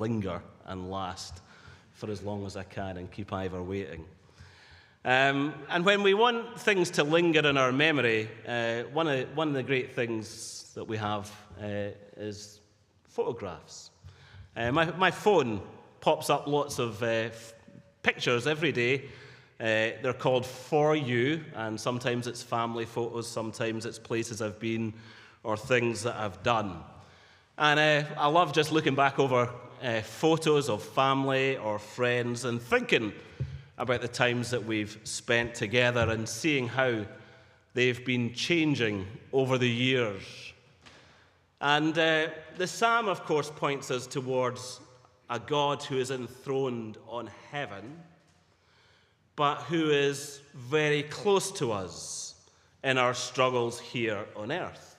linger and last for as long as I can and keep Ivor waiting. And when we want things to linger in our memory, one of the great things that we have is photographs. My phone pops up lots of pictures every day. They're called For You, and sometimes it's family photos, sometimes it's places I've been or things that I've done. And I love just looking back over photos of family or friends and thinking about the times that we've spent together and seeing how they've been changing over the years. And the psalm, of course, points us towards a God who is enthroned on heaven, but who is very close to us in our struggles here on earth.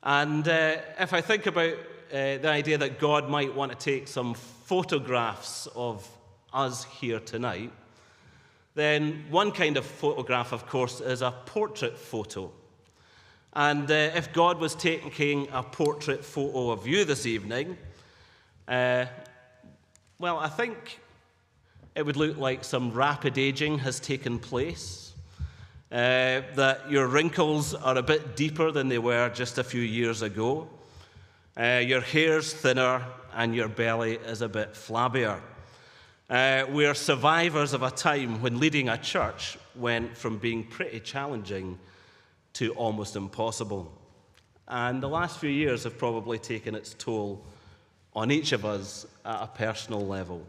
And if I think about the idea that God might want to take some photographs of us here tonight, then one kind of photograph, of course, is a portrait photo. And if God was taking a portrait photo of you this evening, well, I think it would look like some rapid aging has taken place, that your wrinkles are a bit deeper than they were just a few years ago, your hair's thinner, and your belly is a bit flabbier. We are survivors of a time when leading a church went from being pretty challenging to almost impossible. And the last few years have probably taken its toll on each of us at a personal level.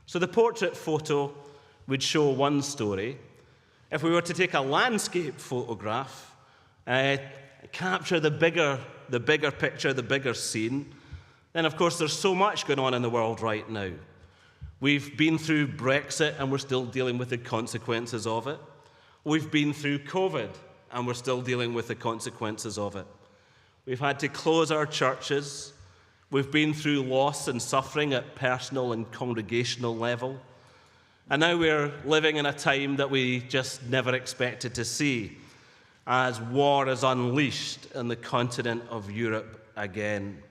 So the portrait photo would show one story. If we were to take a landscape photograph, capture the bigger picture, the bigger scene, then of course there's so much going on in the world right now. We've been through Brexit and we're still dealing with the consequences of it. We've been through COVID and we're still dealing with the consequences of it. We've had to close our churches. We've been through loss and suffering at personal and congregational level. And now we're living in a time that we just never expected to see, as war is unleashed in the continent of Europe again.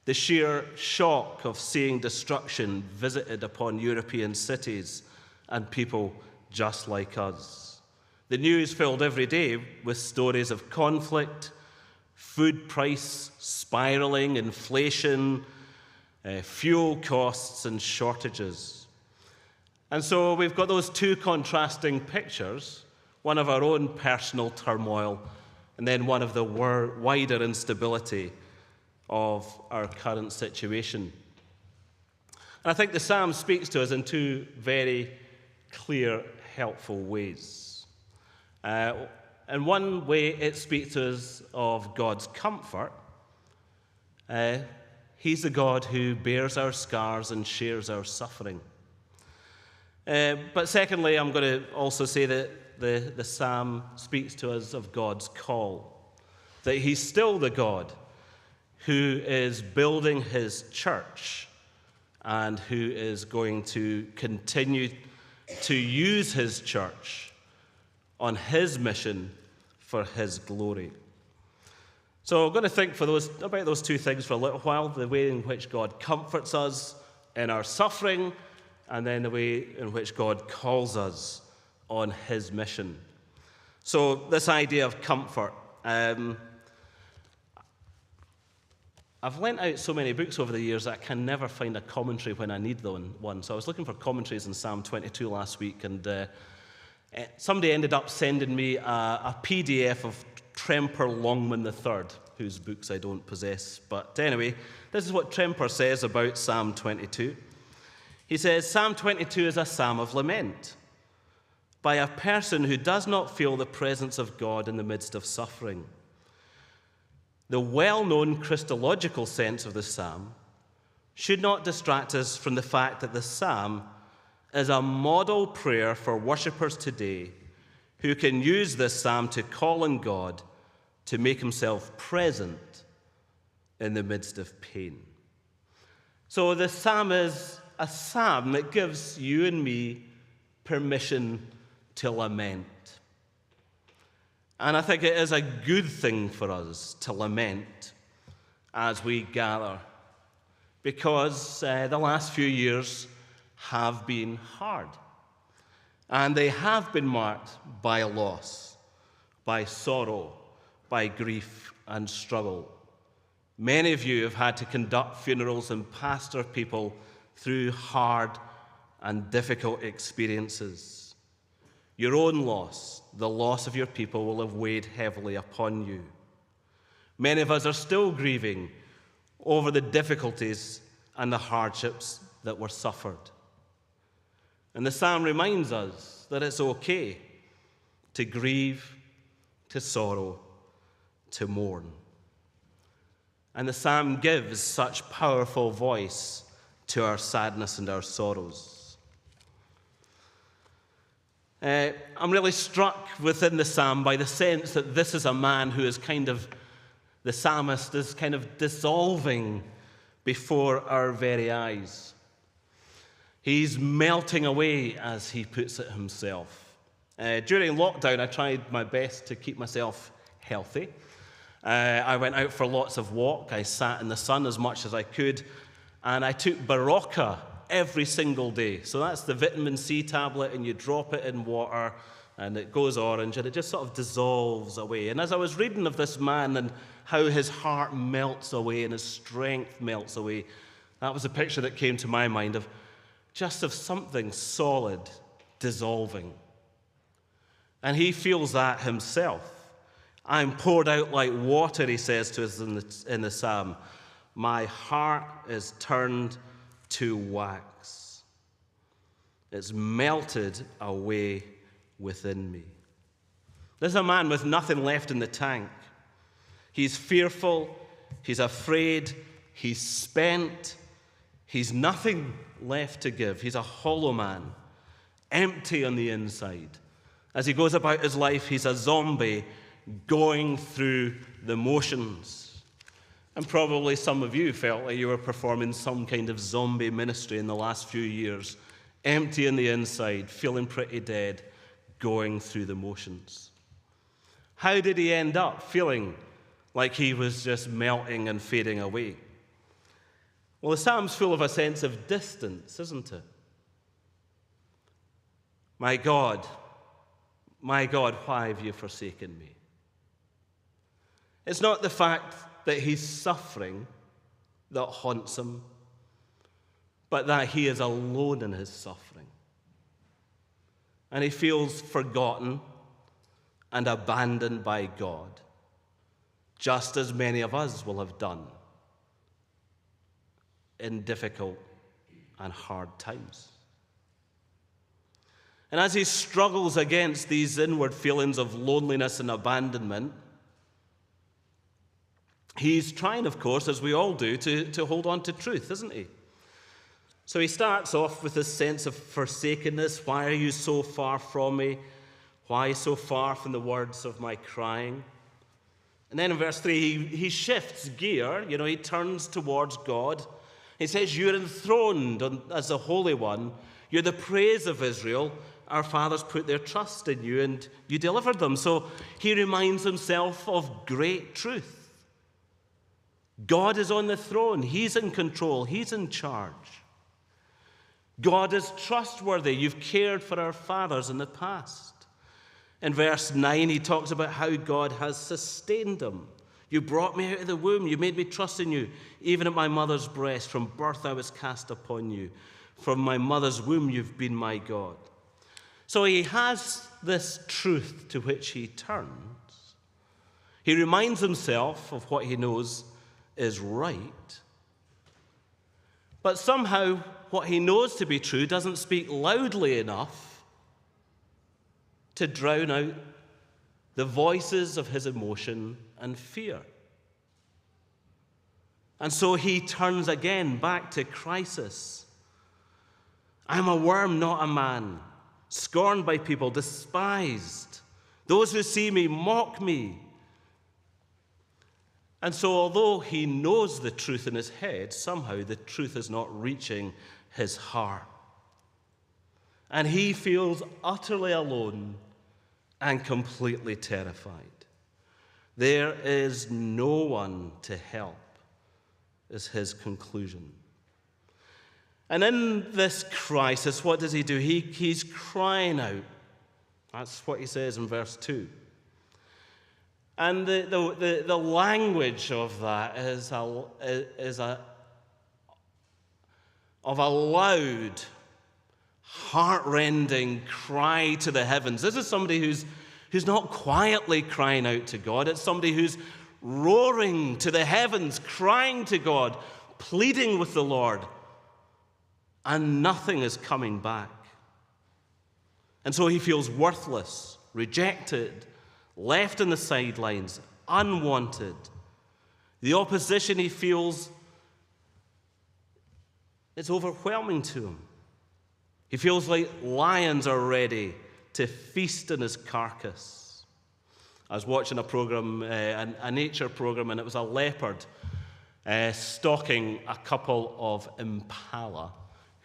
The sheer shock of seeing destruction visited upon European cities and people just like us. The news filled every day with stories of conflict, food price spiraling, inflation, fuel costs and shortages. And so we've got those two contrasting pictures, one of our own personal turmoil and then one of the wider instability of our current situation. And I think the psalm speaks to us in two very clear, helpful ways. In one way, it speaks to us of God's comfort. He's the God who bears our scars and shares our suffering. But secondly, I'm going to also say that the psalm speaks to us of God's call, that he's still the God who is building his church and who is going to continue to use his church on his mission for his glory. So I'm going to think about those two things for a little while, the way in which God comforts us in our suffering, and then the way in which God calls us on his mission. So this idea of comfort. I've lent out so many books over the years that I can never find a commentary when I need one. So I was looking for commentaries in Psalm 22 last week, and somebody ended up sending me a PDF of Tremper Longman III, whose books I don't possess. But anyway, this is what Tremper says about Psalm 22. He says, Psalm 22 is a psalm of lament by a person who does not feel the presence of God in the midst of suffering. The well-known Christological sense of the psalm should not distract us from the fact that the psalm is a model prayer for worshippers today who can use this psalm to call on God to make himself present in the midst of pain. So the psalm is a psalm that gives you and me permission to lament. And I think it is a good thing for us to lament as we gather because the last few years have been hard. And they have been marked by loss, by sorrow, by grief and struggle. Many of you have had to conduct funerals and pastor people through hard and difficult experiences. Your own loss, the loss of your people, will have weighed heavily upon you. Many of us are still grieving over the difficulties and the hardships that were suffered. And the psalm reminds us that it's okay to grieve, to sorrow, to mourn. And the psalm gives such powerful voice to our sadness and our sorrows. I'm really struck within the psalm by the sense that this is a man who is the psalmist is kind of dissolving before our very eyes. He's melting away, as he puts it himself. During lockdown, I tried my best to keep myself healthy. I went out for lots of walk. I sat in the sun as much as I could. And I took Berocca every single day. So that's the vitamin C tablet, and you drop it in water, and it goes orange, and it just sort of dissolves away. And as I was reading of this man and how his heart melts away and his strength melts away, that was a picture that came to my mind of something solid dissolving. And he feels that himself. I'm poured out like water, he says to us in the psalm. My heart is turned to wax. It's melted away within me. This is a man with nothing left in the tank. He's fearful, he's afraid, he's spent, he's nothing left to give. He's a hollow man, empty on the inside. As he goes about his life, he's a zombie going through the motions. And probably some of you felt like you were performing some kind of zombie ministry in the last few years, empty on the inside, feeling pretty dead, going through the motions. How did he end up feeling like he was just melting and fading away? Well, the psalm's full of a sense of distance, isn't it? My God, why have you forsaken me? It's not the fact that he's suffering that haunts him, but that he is alone in his suffering. And he feels forgotten and abandoned by God, just as many of us will have done in difficult and hard times. And as he struggles against these inward feelings of loneliness and abandonment, he's trying, of course, as we all do, to hold on to truth, isn't he? So he starts off with this sense of forsakenness. Why are you so far from me? Why so far from the words of my crying? And then in verse 3, he shifts gear. He turns towards God. He says, you're enthroned as the Holy One. You're the praise of Israel. Our fathers put their trust in you, and you delivered them. So he reminds himself of great truth. God is on the throne. He's in control. He's in charge. God is trustworthy. You've cared for our fathers in the past. In verse 9, he talks about how God has sustained them. You brought me out of the womb. You made me trust in you. Even at my mother's breast, from birth I was cast upon you. From my mother's womb you've been my God. So he has this truth to which he turns. He reminds himself of what he knows is right. But somehow what he knows to be true doesn't speak loudly enough to drown out the voices of his emotion and fear. And so he turns again back to crisis. I'm a worm, not a man, scorned by people, despised. Those who see me mock me. And so although he knows the truth in his head, somehow the truth is not reaching his heart. And he feels utterly alone and completely terrified. There is no one to help, is his conclusion. And in this crisis, what does he do? He's crying out. That's what he says in verse 2. And the language of that is of a loud, heart-rending cry to the heavens. This is somebody who's not quietly crying out to God. It's somebody who's roaring to the heavens, crying to God, pleading with the Lord, and nothing is coming back. And so he feels worthless, rejected, left in the sidelines, unwanted. The opposition he feels, it's overwhelming to him. He feels like lions are ready to feast on his carcass. I was watching a program, a nature program, and it was a leopard stalking a couple of impala.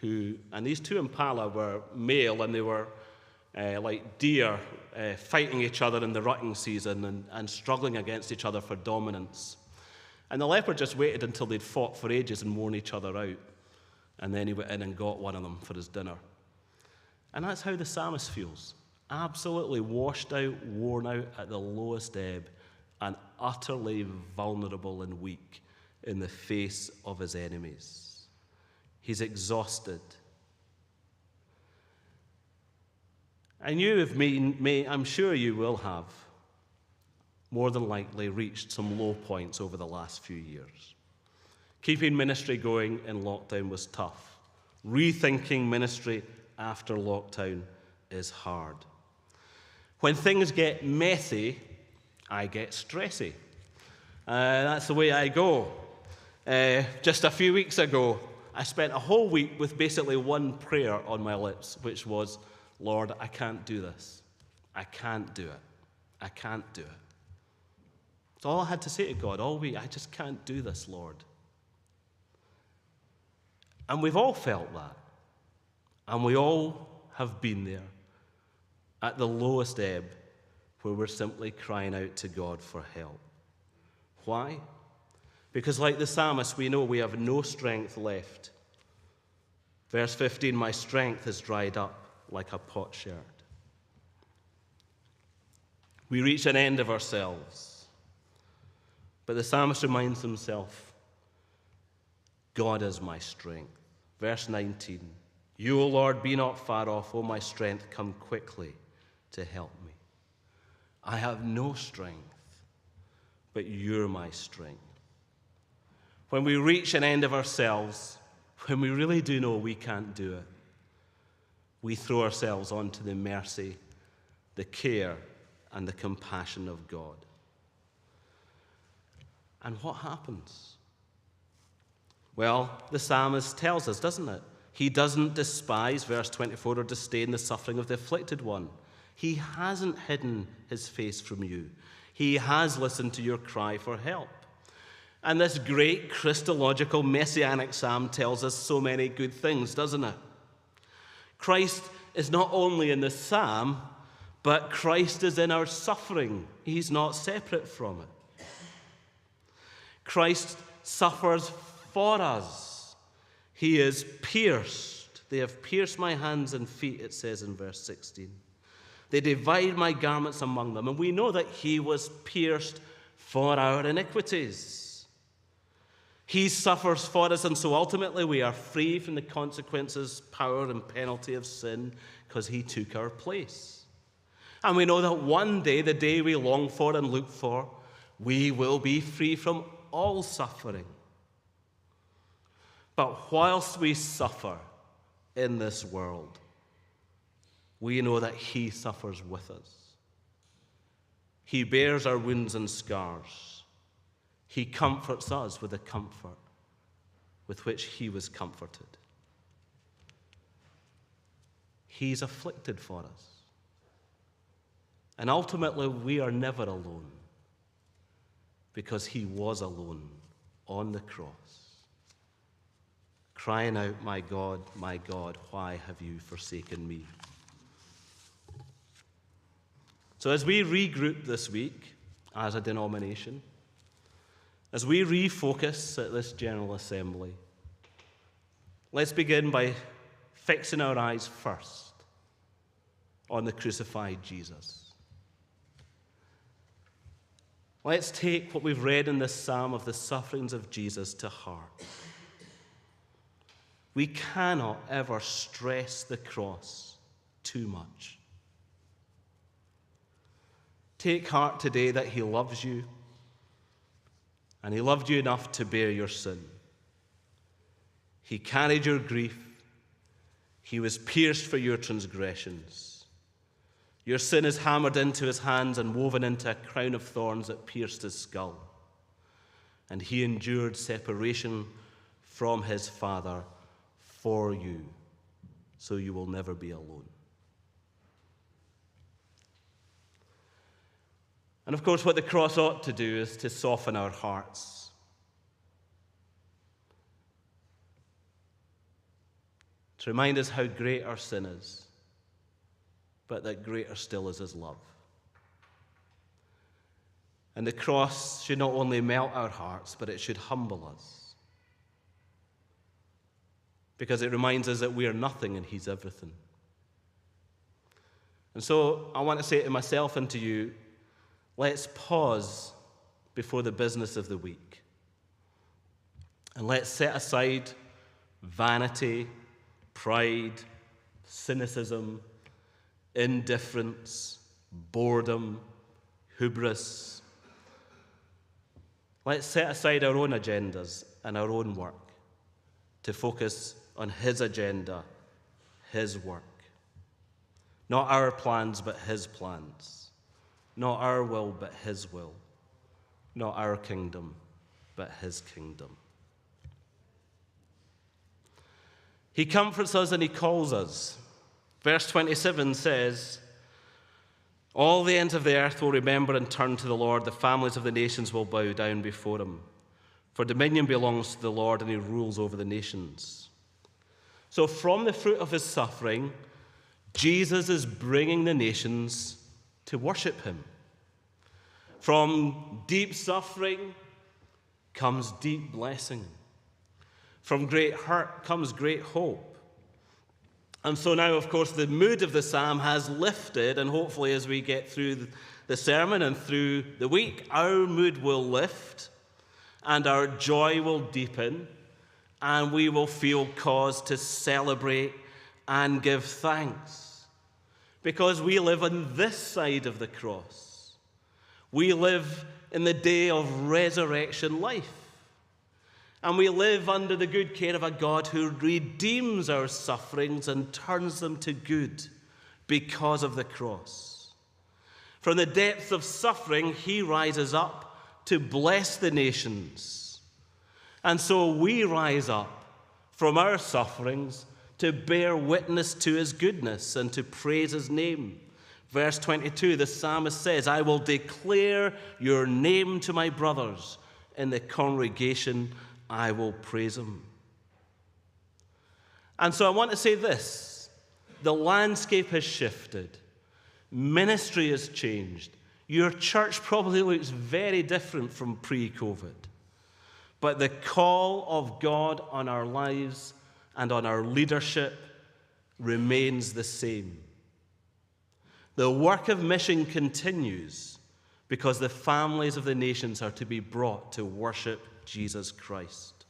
And these two impala were male, and they were like deer fighting each other in the rutting season and struggling against each other for dominance. And the leopard just waited until they'd fought for ages and worn each other out. And then he went in and got one of them for his dinner. And that's how the psalmist feels. Absolutely washed out, worn out at the lowest ebb, and utterly vulnerable and weak in the face of his enemies. He's exhausted. And you I'm sure you will have, more than likely, reached some low points over the last few years. Keeping ministry going in lockdown was tough. Rethinking ministry after lockdown is hard. When things get messy, I get stressy. That's the way I go. Just a few weeks ago, I spent a whole week with basically one prayer on my lips, which was, Lord, I can't do this. I can't do it. I can't do it. That's all I had to say to God all week. I just can't do this, Lord. And we've all felt that. And we all have been there at the lowest ebb where we're simply crying out to God for help. Why? Because like the psalmist, we know we have no strength left. Verse 15, my strength has dried up like a potsherd. We reach an end of ourselves. But the psalmist reminds himself, God is my strength. Verse 19, you, O Lord, be not far off, O my strength, come quickly to help me. I have no strength, but you're my strength. When we reach an end of ourselves, when we really do know we can't do it, we throw ourselves onto the mercy, the care, and the compassion of God. And what happens? Well, the psalmist tells us, doesn't it? He doesn't despise, verse 24, or disdain the suffering of the afflicted one. He hasn't hidden his face from you. He has listened to your cry for help. And this great Christological messianic psalm tells us so many good things, doesn't it? Christ is not only in the psalm, but Christ is in our suffering. He's not separate from it. Christ suffers for us. He is pierced. They have pierced my hands and feet, it says in verse 16. They divide my garments among them. And we know that he was pierced for our iniquities. He suffers for us, and so ultimately we are free from the consequences, power, and penalty of sin because he took our place. And we know that one day, the day we long for and look for, we will be free from all suffering. But whilst we suffer in this world, we know that he suffers with us. He bears our wounds and scars. He comforts us with the comfort with which he was comforted. He's afflicted for us. And ultimately, we are never alone because he was alone on the cross, crying out, my God, why have you forsaken me? So as we regroup this week as a denomination, as we refocus at this General Assembly, Let's begin by fixing our eyes first on the crucified Jesus. Let's take what we've read in this psalm of the sufferings of Jesus to heart. We cannot ever stress the cross too much. Take heart today that he loves you, and he loved you enough to bear your sin. He carried your grief. He was pierced for your transgressions. Your sin is hammered into his hands and woven into a crown of thorns that pierced his skull. And he endured separation from his Father for you, so you will never be alone. And of course, what the cross ought to do is to soften our hearts. To remind us how great our sin is, but that greater still is his love. And the cross should not only melt our hearts, but it should humble us. Because it reminds us that we are nothing and he's everything. And so I want to say to myself and to you, let's pause before the business of the week. And let's set aside vanity, pride, cynicism, indifference, boredom, hubris. Let's set aside our own agendas and our own work to focus on his agenda, his work. Not our plans, but his plans. Not our will, but his will. Not our kingdom, but his kingdom. He comforts us and he calls us. Verse 27 says, all the ends of the earth will remember and turn to the Lord. The families of the nations will bow down before him. For dominion belongs to the Lord, and he rules over the nations. So from the fruit of his suffering, Jesus is bringing the nations to worship him. From deep suffering comes deep blessing. From great hurt comes great hope. And so now, of course, the mood of the psalm has lifted, and hopefully as we get through the sermon and through the week, our mood will lift and our joy will deepen, and we will feel cause to celebrate and give thanks. Because we live on this side of the cross. We live in the day of resurrection life. And we live under the good care of a God who redeems our sufferings and turns them to good because of the cross. From the depths of suffering, he rises up to bless the nations. And so we rise up from our sufferings to bear witness to his goodness and to praise his name. Verse 22, the psalmist says, I will declare your name to my brothers. In the congregation I will praise him. And so I want to say this. The landscape has shifted. Ministry has changed. Your church probably looks very different from pre-COVID. But the call of God on our lives and on our leadership remains the same. The work of mission continues because the families of the nations are to be brought to worship Jesus Christ.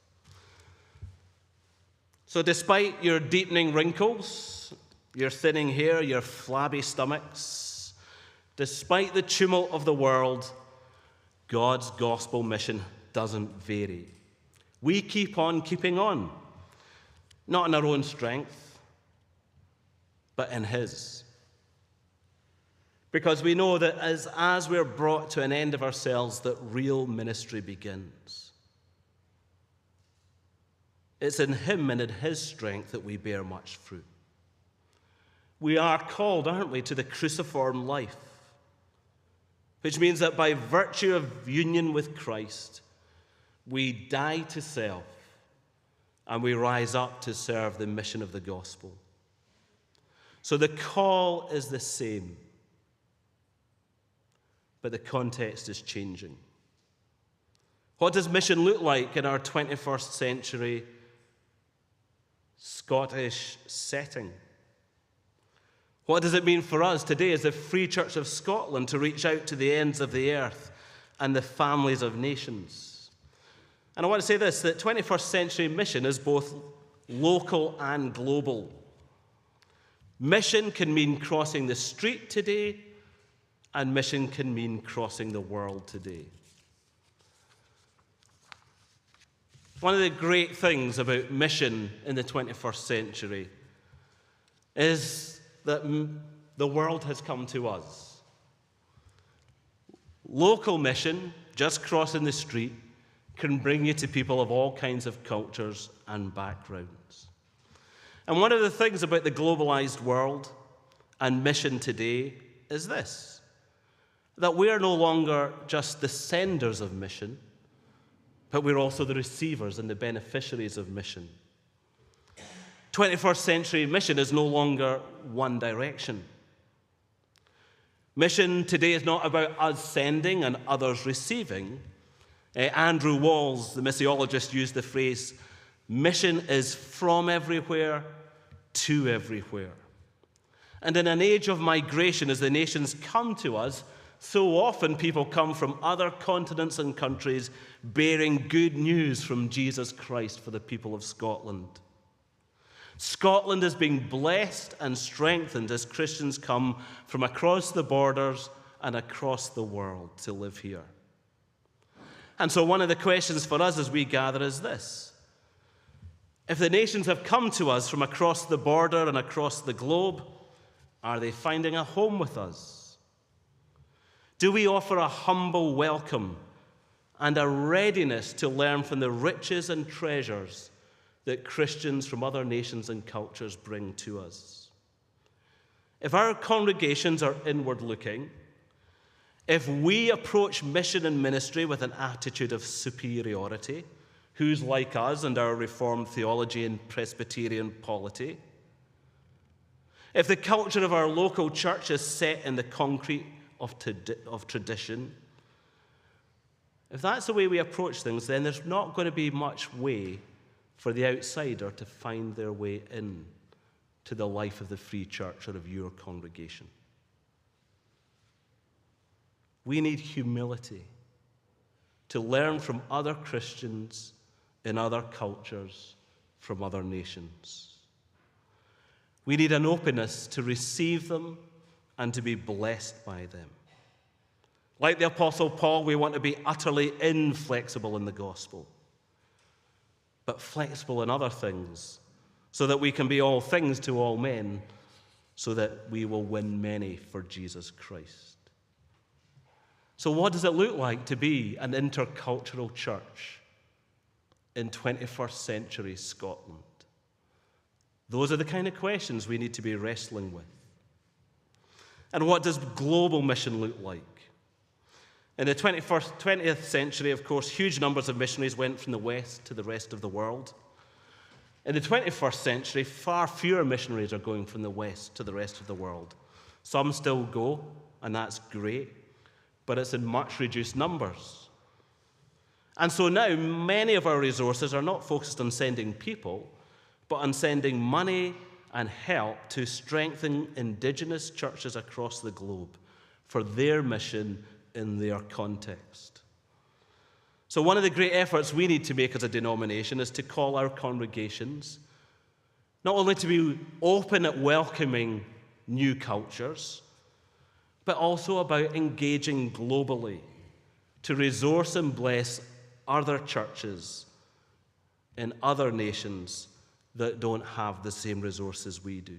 So despite your deepening wrinkles, your thinning hair, your flabby stomachs, despite the tumult of the world, God's gospel mission doesn't vary. We keep on keeping on, not in our own strength, but in his. Because we know that as we're brought to an end of ourselves, that real ministry begins. It's in him and in his strength that we bear much fruit. We are called, aren't we, to the cruciform life, which means that by virtue of union with Christ, we die to self and we rise up to serve the mission of the gospel. So the call is the same, but the context is changing. What does mission look like in our 21st century Scottish setting. What does it mean for us today as the Free Church of Scotland to reach out to the ends of the earth and the families of nations? And I want to say this, that 21st century mission is both local and global. Mission can mean crossing the street today, and mission can mean crossing the world today. One of the great things about mission in the 21st century is that the world has come to us. Local mission, just crossing the street, can bring you to people of all kinds of cultures and backgrounds. And one of the things about the globalized world and mission today is this, that we are no longer just the senders of mission, but we're also the receivers and the beneficiaries of mission. 21st century mission is no longer one direction. Mission today is not about us sending and others receiving. Andrew Walls, the missiologist, used the phrase, mission is from everywhere to everywhere. And in an age of migration, as the nations come to us, so often people come from other continents and countries bearing good news from Jesus Christ for the people of Scotland. Scotland is being blessed and strengthened as Christians come from across the borders and across the world to live here. And so one of the questions for us as we gather is this. If the nations have come to us from across the border and across the globe, are they finding a home with us? Do we offer a humble welcome and a readiness to learn from the riches and treasures that Christians from other nations and cultures bring to us? If our congregations are inward-looking, if we approach mission and ministry with an attitude of superiority, who's like us and our Reformed theology and Presbyterian polity, if the culture of our local church is set in the concrete of tradition, if that's the way we approach things, then there's not going to be much way for the outsider to find their way in to the life of the Free Church or of your congregation. We need humility to learn from other Christians in other cultures, from other nations. We need an openness to receive them and to be blessed by them. Like the Apostle Paul, we want to be utterly inflexible in the gospel, but flexible in other things, so that we can be all things to all men, so that we will win many for Jesus Christ. So what does it look like to be an intercultural church in 21st century Scotland? Those are the kind of questions we need to be wrestling with. And what does global mission look like? In the 20th century, of course, huge numbers of missionaries went from the West to the rest of the world. In the 21st century, far fewer missionaries are going from the West to the rest of the world. Some still go, and that's great, but it's in much reduced numbers. And so now many of our resources are not focused on sending people, but on sending money and help to strengthen indigenous churches across the globe for their mission in their context. So one of the great efforts we need to make as a denomination is to call our congregations not only to be open at welcoming new cultures, but also about engaging globally to resource and bless other churches in other nations that don't have the same resources we do.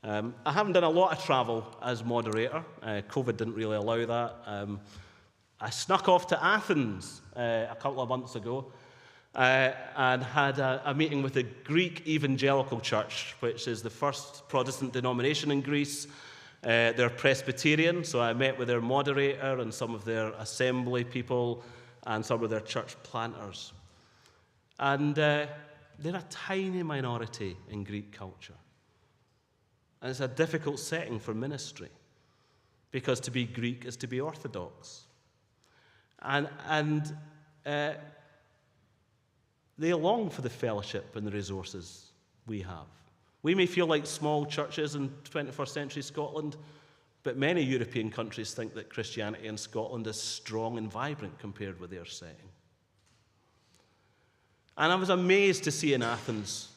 I haven't done a lot of travel as moderator. COVID didn't really allow that. I snuck off to Athens a couple of months ago and had a meeting with the Greek Evangelical Church, which is the first Protestant denomination in Greece. They're Presbyterian, so I met with their moderator and some of their assembly people and some of their church planters. And they're a tiny minority in Greek culture. And it's a difficult setting for ministry, because to be Greek is to be Orthodox. And they long for the fellowship and the resources we have. We may feel like small churches in 21st century Scotland, but many European countries think that Christianity in Scotland is strong and vibrant compared with their setting. And I was amazed to see in Athens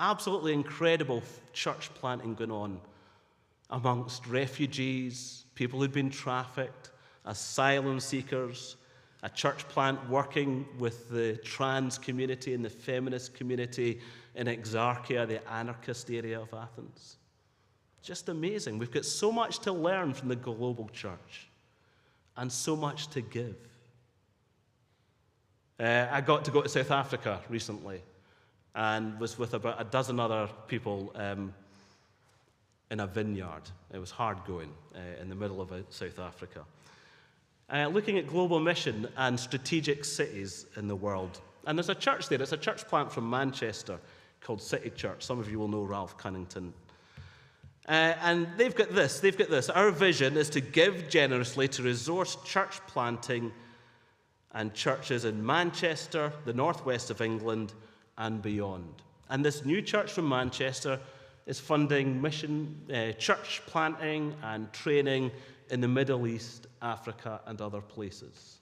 absolutely incredible church planting going on amongst refugees, people who'd been trafficked, asylum seekers, a church plant working with the trans community and the feminist community in Exarchia, the anarchist area of Athens. Just amazing. We've got so much to learn from the global church and so much to give. I got to go to South Africa recently and was with about a dozen other people in a vineyard. It was hard going in the middle of South Africa. Looking at global mission and strategic cities in the world. And there's a church there. It's a church plant from Manchester called City Church. Some of you will know Ralph Cunnington. And they've got this. Our vision is to give generously to resource church planting and churches in Manchester, the northwest of England, and beyond. And this new church from Manchester is funding mission, church planting and training in the Middle East, Africa, and other places.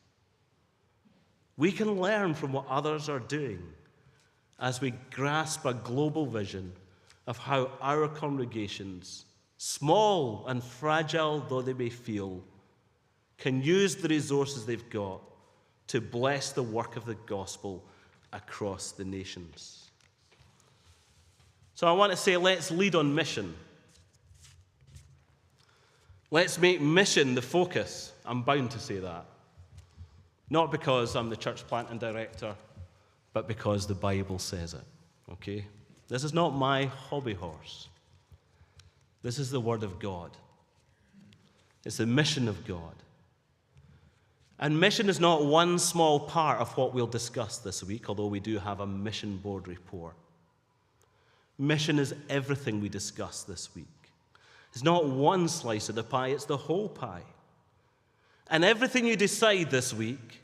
We can learn from what others are doing as we grasp a global vision of how our congregations, small and fragile though they may feel, can use the resources they've got to bless the work of the gospel across the nations. So I want to say, let's lead on mission. Let's make mission the focus. I'm bound to say that. Not because I'm the church planting director, but because the Bible says it. Okay? This is not my hobby horse. This is the Word of God. It's the mission of God. And mission is not one small part of what we'll discuss this week, although we do have a mission board report. Mission is everything we discuss this week. It's not one slice of the pie, it's the whole pie. And everything you decide this week,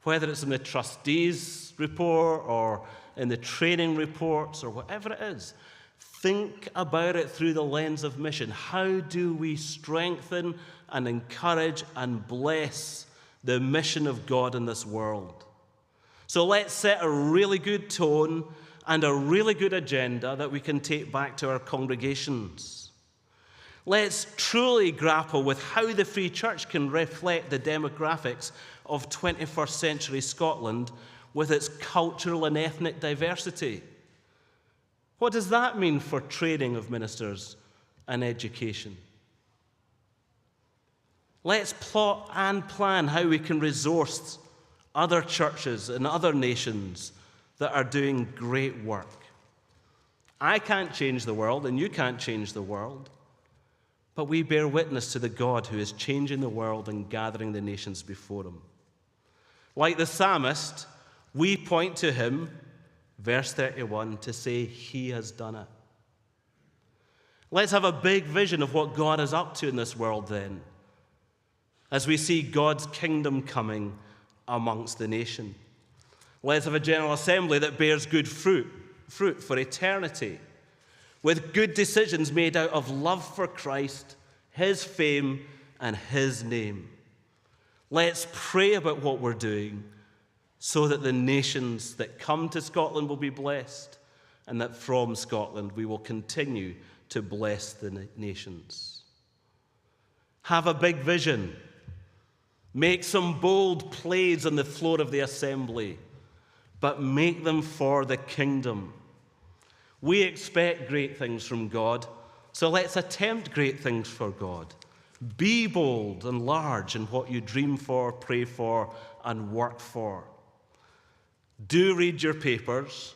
whether it's in the trustees' report or in the training reports or whatever it is, think about it through the lens of mission. How do we strengthen and encourage and bless the mission of God in this world? So let's set a really good tone and a really good agenda that we can take back to our congregations. Let's truly grapple with how the Free Church can reflect the demographics of 21st century Scotland with its cultural and ethnic diversity. What does that mean for training of ministers and education? Let's plot and plan how we can resource other churches and other nations that are doing great work. I can't change the world, and you can't change the world, but we bear witness to the God who is changing the world and gathering the nations before him. Like the psalmist, we point to him, verse 31, to say he has done it. Let's have a big vision of what God is up to in this world then, as we see God's kingdom coming amongst the nation. Let's have a General Assembly that bears good fruit for eternity, with good decisions made out of love for Christ, his fame, and his name. Let's pray about what we're doing so that the nations that come to Scotland will be blessed, and that from Scotland we will continue to bless the nations. Have a big vision. Make some bold plays on the floor of the assembly, but make them for the kingdom. We expect great things from God, so let's attempt great things for God. Be bold and large in what you dream for, pray for, and work for. Do read your papers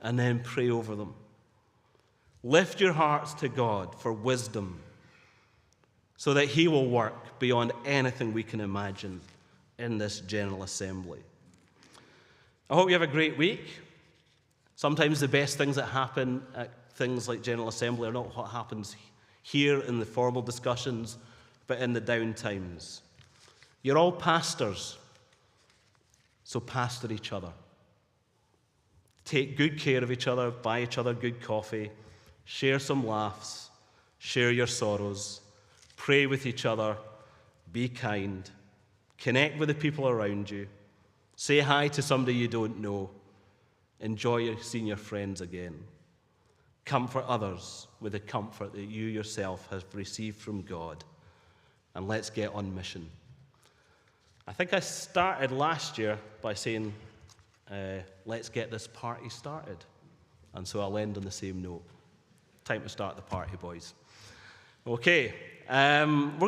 and then pray over them. Lift your hearts to God for wisdom so that he will work beyond anything we can imagine in this General Assembly. I hope you have a great week. Sometimes the best things that happen at things like General Assembly are not what happens here in the formal discussions, but in the down times. You're all pastors, so pastor each other. take good care of each other, buy each other good coffee, share some laughs, share your sorrows, pray with each other, be kind, connect with the people around you, say hi to somebody you don't know, enjoy seeing your friends again. Comfort others with the comfort that you yourself have received from God. And let's get on mission. I think I started last year by saying, let's get this party started. And so I'll end on the same note. Time to start the party, boys. Okay. We're